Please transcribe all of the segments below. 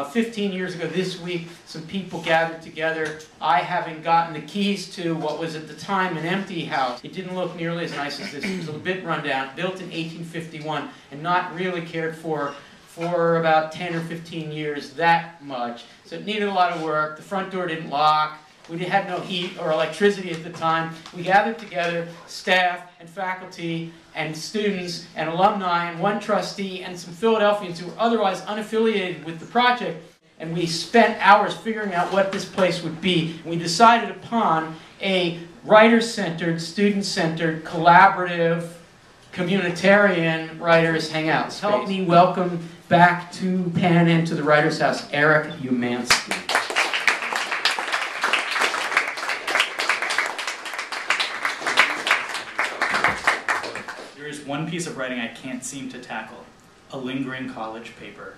15 years ago this week, some people gathered together, I having gotten the keys to what was at the time an empty house. It didn't look nearly as nice as this. It was a bit run down, built in 1851, and not really cared for about 10 or 15 years, that much. So it needed a lot of work. The front door didn't lock. We had no heat or electricity at the time. We gathered together staff and faculty and students and alumni and one trustee and some Philadelphians who were otherwise unaffiliated with the project. And we spent hours figuring out what this place would be. We decided upon a writer-centered, student-centered, collaborative, communitarian writers hangout space. Help me welcome back to Penn and to the Writers' House, Eric Umansky. There is one piece of writing I can't seem to tackle, a lingering college paper.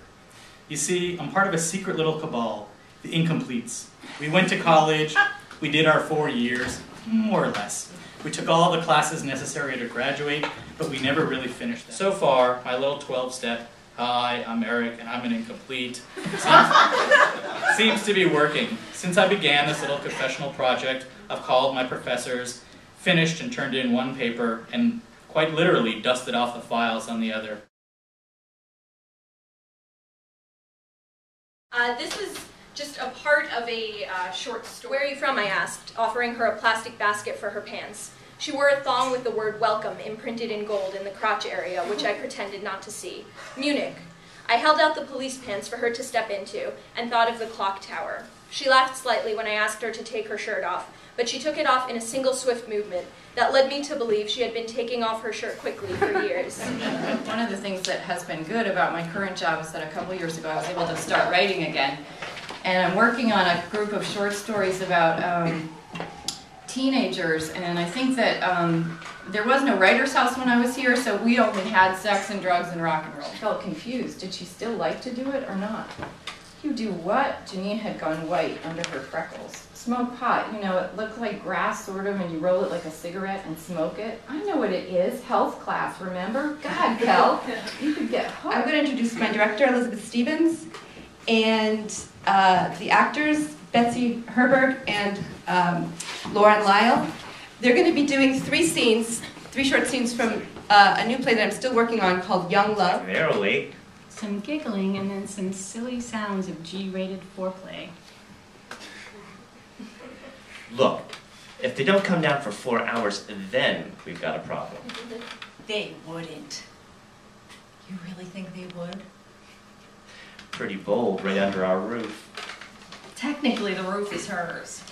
You see, I'm part of a secret little cabal, the incompletes. We went to college, we did our 4 years, more or less. We took all the classes necessary to graduate, but we never really finished them. So far, my little 12-step, hi, I'm Eric, and I'm an incomplete, seems to be working. Since I began this little confessional project, I've called my professors, finished and turned in one paper, and quite literally dusted off the files on the other. This is just a part of a short story. Where are you from, I asked, offering her a plastic basket for her pants. She wore a thong with the word welcome imprinted in gold in the crotch area, which I pretended not to see. Munich. I held out the police pants for her to step into, and thought of the clock tower. She laughed slightly when I asked her to take her shirt off, but she took it off in a single swift movement that led me to believe she had been taking off her shirt quickly for years. One of the things that has been good about my current job is that a couple years ago I was able to start writing again. And I'm working on a group of short stories about teenagers, and I think that there was no writer's house when I was here, so we only had sex and drugs and rock and roll. I felt confused. Did she still like to do it or not? You do what? Janine had gone white under her freckles. Smoke pot, you know, it looked like grass sort of, and you roll it like a cigarette and smoke it. I know what it is, health class, remember? God, Kel, you could get hooked. I'm going to introduce my director, Elizabeth Stevens, and the actors, Betsy Herberg and Lauren Lyle. They're going to be doing three short scenes from a new play that I'm still working on called Young Love. Verily. Some giggling and then some silly sounds of G-rated foreplay. Look, if they don't come down for 4 hours, then we've got a problem. They wouldn't. You really think they would? Pretty bold, right under our roof. Technically, the roof is hers.